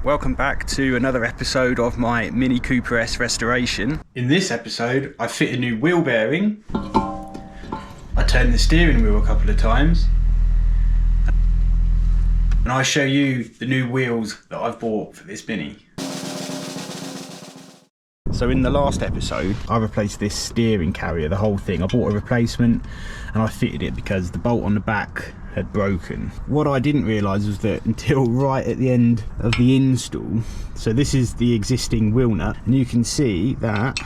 Welcome back to another episode of my Mini Cooper S restoration. In this episode, I fit a new wheel bearing, I turned the steering wheel a couple of times, and I show you the new wheels that I've bought for this Mini. So in the last episode, I replaced this steering carrier, the whole thing. I bought a replacement and I fitted it because the bolt on the back had broken. What I didn't realise was that until right at the end of the install, so this is the existing wheel nut, and you can see that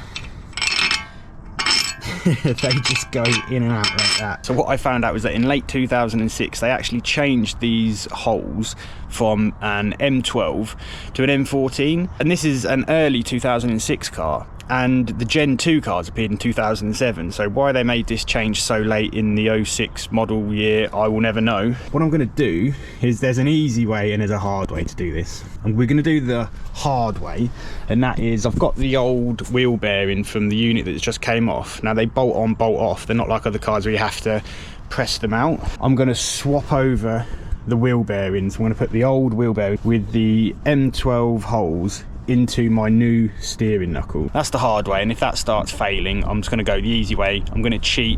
they just go in and out like that. So what I found out was that in late 2006 they actually changed these holes from an M12 to an M14, and this is an early 2006 car, and the Gen 2 cars appeared in 2007. So why they made this change so late in the 06 model year, I will never know. What I'm going to do is, there's an easy way and there's a hard way to do this, and we're going to do the hard way, and that is, I've got the old wheel bearing from the unit that just came off. Now they bolt on, bolt off, they're not like other cars where you have to press them out. I'm going to swap over the wheel bearings. I'm going to put the old wheel bearing with the M12 holes into my new steering knuckle. That's the hard way, and if that starts failing, I'm just going to go the easy way. I'm going to cheat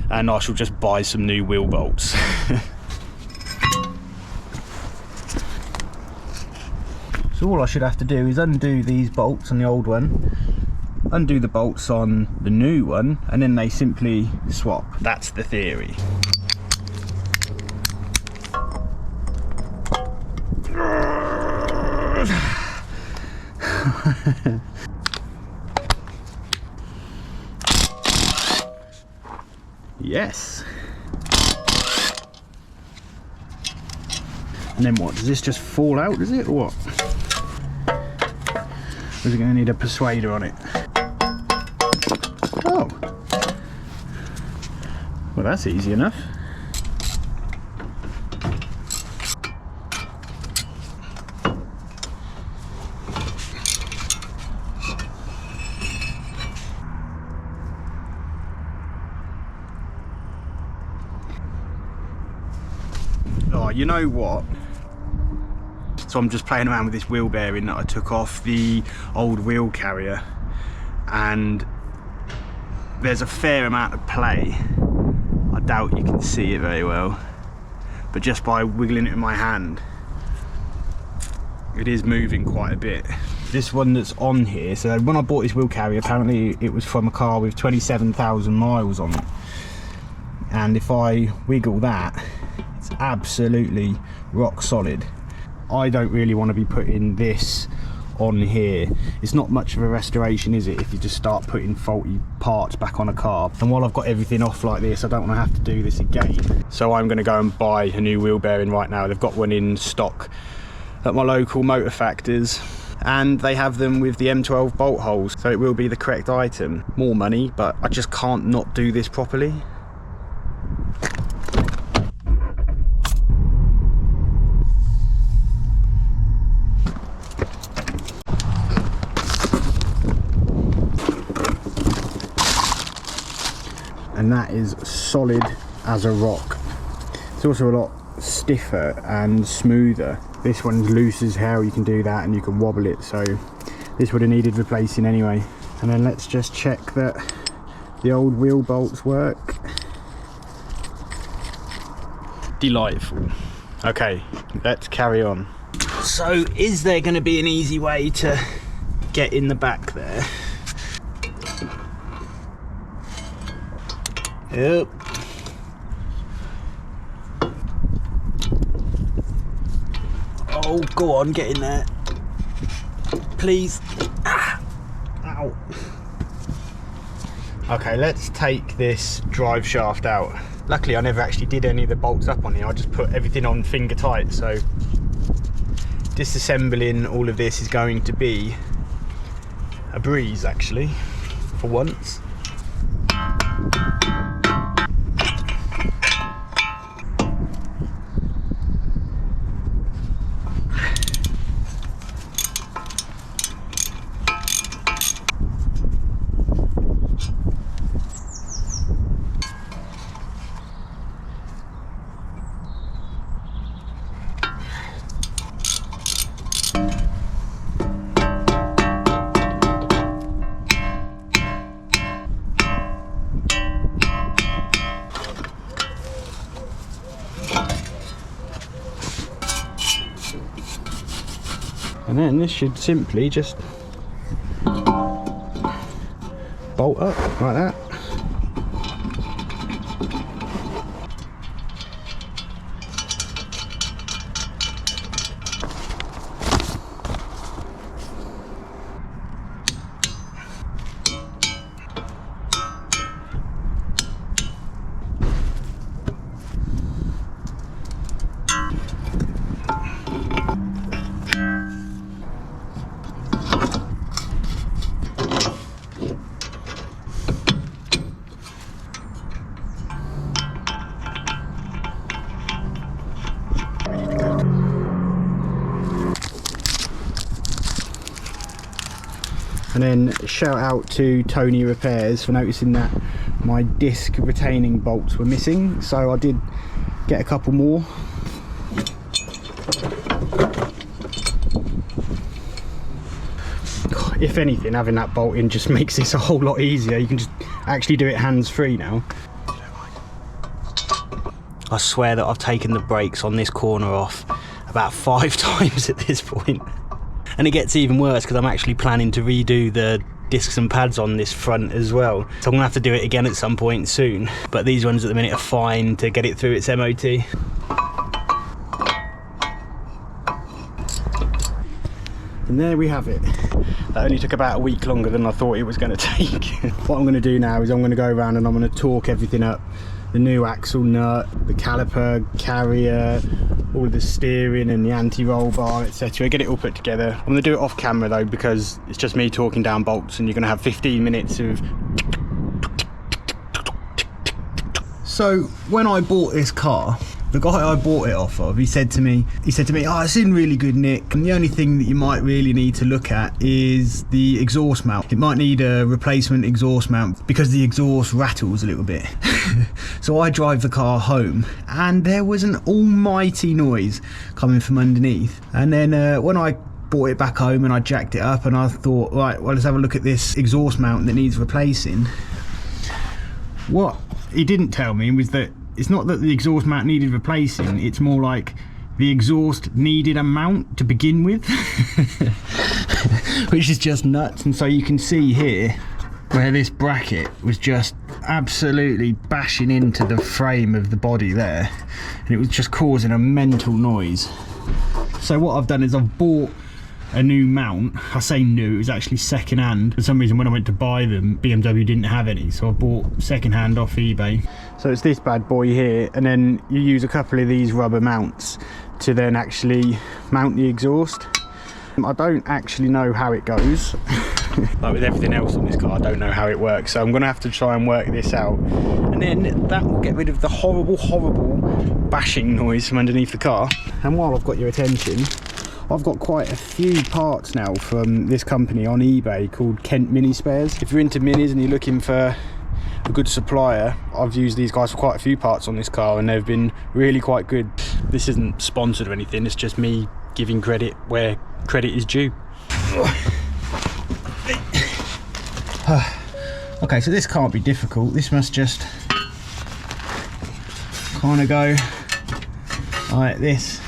and I shall just buy some new wheel bolts. So all I should have to do is undo these bolts on the old one, undo the bolts on the new one, and then they simply swap. That's the theory. Yes. And then what? Does this just fall out, does it, or what? Or is it going to need a persuader on it? Oh. Well, that's easy enough. Oh, you know what? So I'm just playing around with this wheel bearing that I took off the old wheel carrier, and there's a fair amount of play. I doubt you can see it very well, but just by wiggling it in my hand, it is moving quite a bit. This one that's on here, so when I bought this wheel carrier, apparently it was from a car with 27,000 miles on it, and if I wiggle that, it's absolutely rock solid. I don't really want to be putting this on here. It's not much of a restoration, is it, if you just start putting faulty parts back on a car? And while I've got everything off like this, I don't want to have to do this again. So I'm going to go and buy a new wheel bearing right now. They've got one in stock at my local motor factors, and they have them with the M12 bolt holes, so it will be the correct item. More money, but I just can't not do this properly. And that is solid as a rock. It's also a lot stiffer and smoother. This one's loose as hell, you can do that, and you can wobble it, so this would have needed replacing anyway. And then let's just check that the old wheel bolts work. Delightful. Okay, let's carry on. So is there going to be an easy way to get in the back there? Yep. Oh, go on, get in there. Please. Ah. Ow. Okay, let's take this drive shaft out. Luckily, I never actually did any of the bolts up on here. I just put everything on finger tight, so disassembling all of this is going to be a breeze, actually, for once. And then this should simply just bolt up like that. And then shout out to Tony Repairs for noticing that my disc retaining bolts were missing, so I did get a couple more. If anything, having that bolt in just makes this a whole lot easier. You can just actually do it hands-free now. I swear that I've taken the brakes on this corner off about 5 times at this point. And it gets even worse because I'm actually planning to redo the discs and pads on this front as well. So I'm gonna have to do it again at some point soon. But these ones at the minute are fine to get it through its MOT. And there we have it. That only took about a week longer than I thought it was going to take. What I'm going to do now is I'm going to go around and I'm going to torque everything up. The new axle nut, the caliper, carrier, all the steering and the anti-roll bar, etc. Get it all put together. I'm going to do it off camera though, because it's just me talking down bolts and you're going to have 15 minutes of... So when I bought this car, the guy I bought it off of, he said to me, oh, it's in really good nick, and the only thing that you might really need to look at is the exhaust mount. It might need a replacement exhaust mount because the exhaust rattles a little bit. So I drive the car home and there was an almighty noise coming from underneath. And then when I brought it back home and I jacked it up and I thought, right, well, let's have a look at this exhaust mount that needs replacing. What he didn't tell me was that it's not that the exhaust mount needed replacing, it's more like the exhaust needed a mount to begin with. Which is just nuts. And so you can see here where this bracket was just absolutely bashing into the frame of the body there, and it was just causing a mental noise. So what I've done is I've bought a new mount. I say new, it was actually second hand. For some reason when I went to buy them, BMW didn't have any, so I bought second hand off eBay. So it's this bad boy here, and then you use a couple of these rubber mounts to then actually mount the exhaust. I don't actually know how it goes. Like with everything else on this car, I don't know how it works, so I'm gonna have to try and work this out, and then that will get rid of the horrible bashing noise from underneath the car. And while I've got your attention, I've got quite a few parts now from this company on eBay called Kent Mini Spares. If you're into minis and you're looking for a good supplier, I've used these guys for quite a few parts on this car and they've been really quite good. This isn't sponsored or anything, it's just me giving credit where credit is due. Okay, so this can't be difficult. This must just kind of go like this.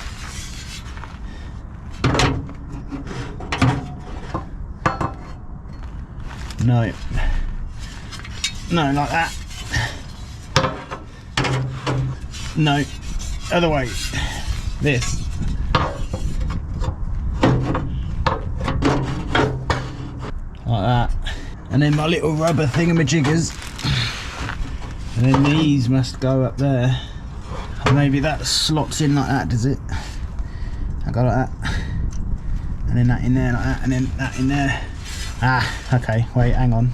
No, like that. No, other way. This. Like that. And then my little rubber thingamajiggers. And then these must go up there. And maybe that slots in like that, does it? I go like that. And then that in there like that, and then that in there. Ah, okay, wait, hang on.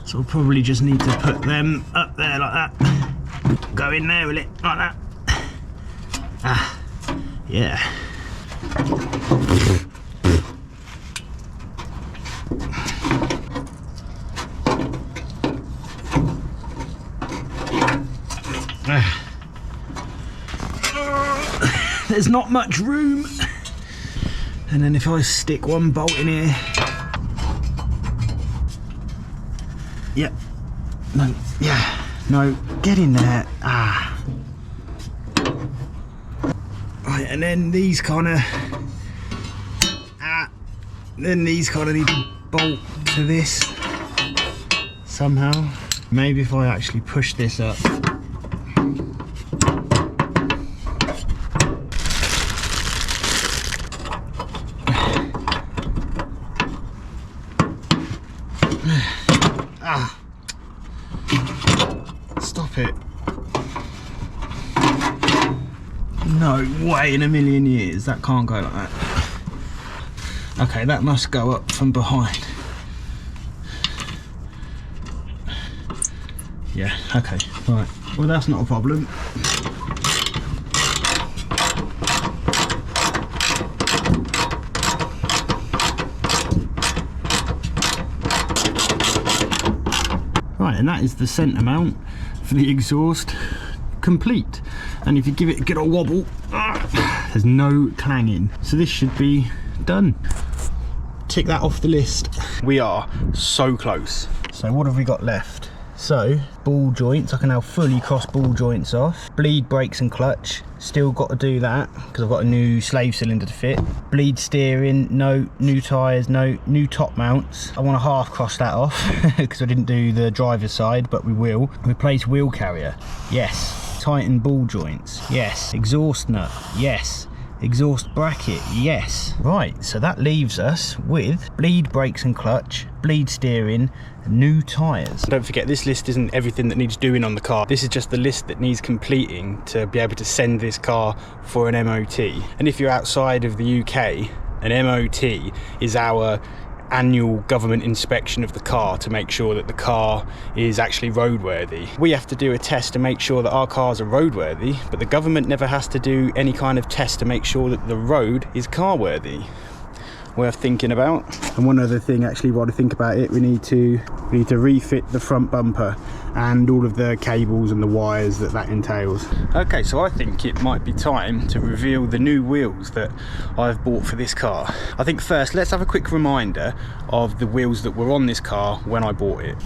So we'll probably just need to put them up there like that. Go in there with it, like that. Ah, yeah. There's not much room. And then if I stick one bolt in here. Yep. No, yeah. No, get in there. Ah. Right, and then these kind of. Ah. then these kind of need to bolt to this somehow. Maybe if I actually push this up. Ah, stop it. No way in a million years, that can't go like that. Okay, that must go up from behind. Yeah, okay, right. Well, that's not a problem. Right, and that is the centre mount for the exhaust complete. And if you give it a good old wobble, there's no clanging. So this should be done. Tick that off the list. We are so close. So what have we got left? So, ball joints, I can now fully cross ball joints off. Bleed brakes and clutch, still got to do that because I've got a new slave cylinder to fit. Bleed steering, no. New tyres, no. New top mounts. I want to half cross that off because I didn't do the driver's side, but we will. Replace wheel carrier, yes. Tighten ball joints, yes. Exhaust nut, yes. Exhaust bracket, yes. Right, so that leaves us with bleed brakes and clutch, bleed steering, new tyres. Don't forget, this list isn't everything that needs doing on the car. This is just the list that needs completing to be able to send this car for an MOT. And if you're outside of the UK, an MOT is our annual government inspection of the car to make sure that the car is actually roadworthy. We have to do a test to make sure that our cars are roadworthy, but the government never has to do any kind of test to make sure that the road is car worthy. Worth thinking about. And one other thing, actually, while I think about it, we need to refit the front bumper and all of the cables and the wires that entails. Okay, so I think it might be time to reveal the new wheels that I've bought for this car. I think first let's have a quick reminder of the wheels that were on this car when I bought it.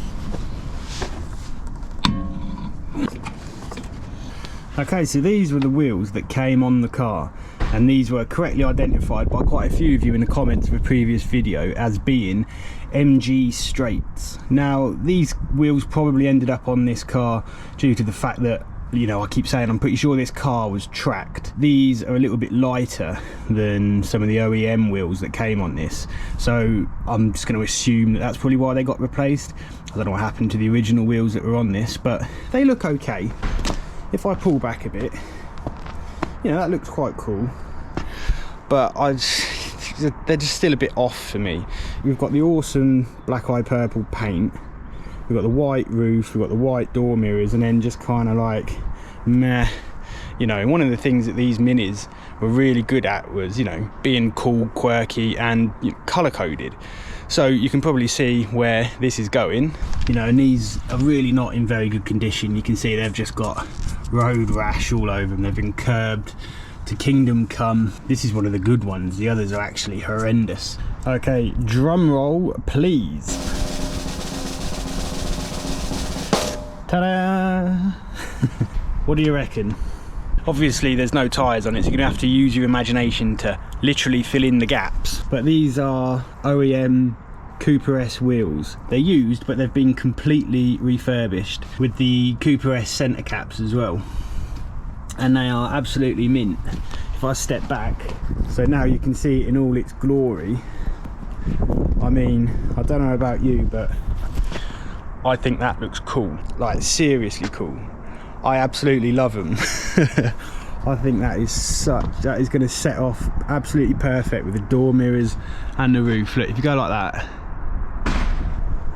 Okay, so these were the wheels that came on the car, and these were correctly identified by quite a few of you in the comments of a previous video as being MG straights. Now, these wheels probably ended up on this car due to the fact that, you know, I keep saying I'm pretty sure this car was tracked. These are a little bit lighter than some of the OEM wheels that came on this, so I'm just going to assume that that's probably why they got replaced. I don't know what happened to the original wheels that were on this, but they look okay. If I pull back a bit, you know, that looks quite cool, but they're just still a bit off for me. We've got the awesome black eye purple paint, we've got the white roof, we've got the white door mirrors, and then just kind of like meh. You know, one of the things that these Minis were really good at was, you know, being cool, quirky, and, you know, color coded. So you can probably see where this is going, you know, and these are really not in very good condition. You can see they've just got road rash all over them. They've been curbed to kingdom come. This is one of the good ones. The others are actually horrendous. Okay, drum roll please. Ta-da! What do you reckon? Obviously there's no tyres on it, so you're going to have to use your imagination to literally fill in the gaps. But these are OEM Cooper S wheels. They're used, but they've been completely refurbished with the Cooper S centre caps as well. And they are absolutely mint. If I step back, so now you can see it in all its glory. I mean, I don't know about you, but I think that looks cool. Like, seriously cool. I absolutely love them. I think that is going to set off absolutely perfect with the door mirrors and the roof. Look, if you go like that,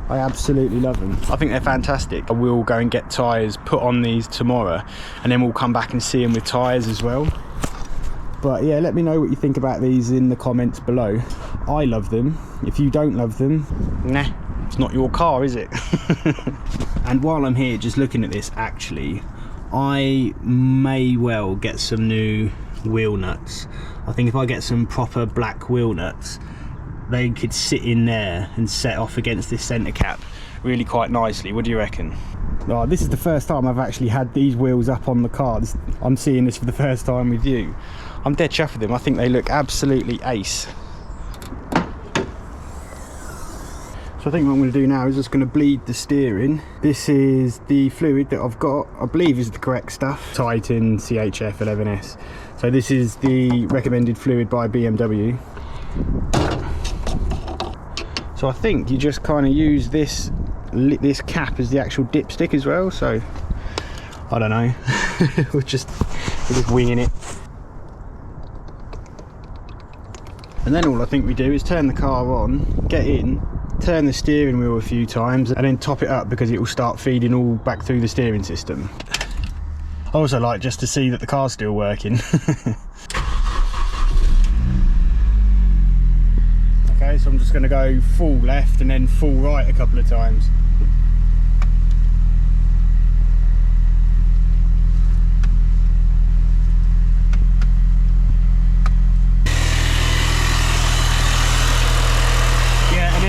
I absolutely love them. I think they're fantastic. I will go and get tyres put on these tomorrow, and then we'll come back and see them with tyres as well. But yeah, let me know what you think about these in the comments below. I love them. If you don't love them, nah, it's not your car, is it? And while I'm here just looking at this, actually, I may well get some new wheel nuts. I think if I get some proper black wheel nuts, they could sit in there and set off against this centre cap really quite nicely. What do you reckon? Oh, this is the first time I've actually had these wheels up on the car. I'm seeing this for the first time with you. I'm dead chuffed with them. I think they look absolutely ace. So I think what I'm going to do now is just going to bleed the steering. This is the fluid that I've got, I believe is the correct stuff. Titan CHF 11S. So this is the recommended fluid by BMW. So I think you just kind of use this cap as the actual dipstick as well. So I don't know. we're just winging it. And then all I think we do is turn the car on, get in, turn the steering wheel a few times, and then top it up because it will start feeding all back through the steering system. I also like just to see that the car's still working. Okay, so I'm just going to go full left and then full right a couple of times.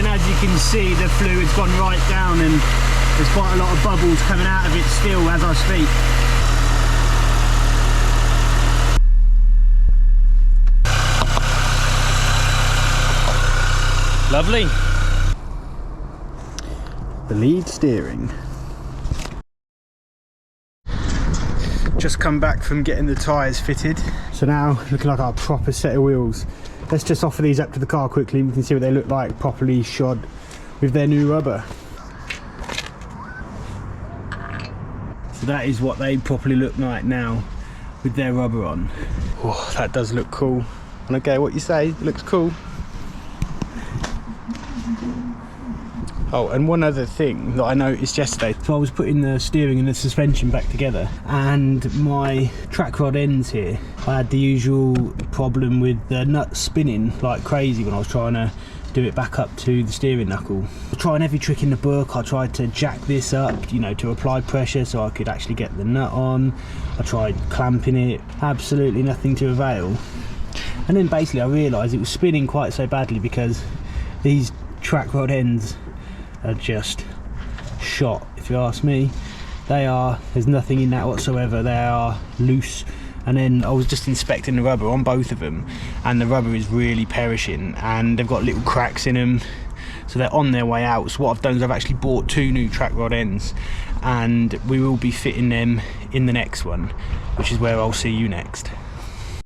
As you can see, the fluid's gone right down and there's quite a lot of bubbles coming out of it still as I speak. Lovely. The lead steering. Just come back from getting the tyres fitted. So now looking like our proper set of wheels. Let's just offer these up to the car quickly. We can see what they look like properly shod with their new rubber. So that is what they properly look like now with their rubber on. Oh, that does look cool. And okay, what you say, it looks cool. Oh, and one other thing that I noticed yesterday. So I was putting the steering and the suspension back together, and my track rod ends here. I had the usual problem with the nuts spinning like crazy when I was trying to do it back up to the steering knuckle. Trying every trick in the book. I tried to jack this up, you know, to apply pressure so I could actually get the nut on. I tried clamping it, absolutely nothing to avail. And then basically I realised it was spinning quite so badly because these track rod ends are just shot, if you ask me. There's nothing in that whatsoever. They are loose. And then I was just inspecting the rubber on both of them, and the rubber is really perishing, and they've got little cracks in them, so they're on their way out. So what I've done is I've actually bought 2 new track rod ends, and we will be fitting them in the next one, which is where I'll see you next.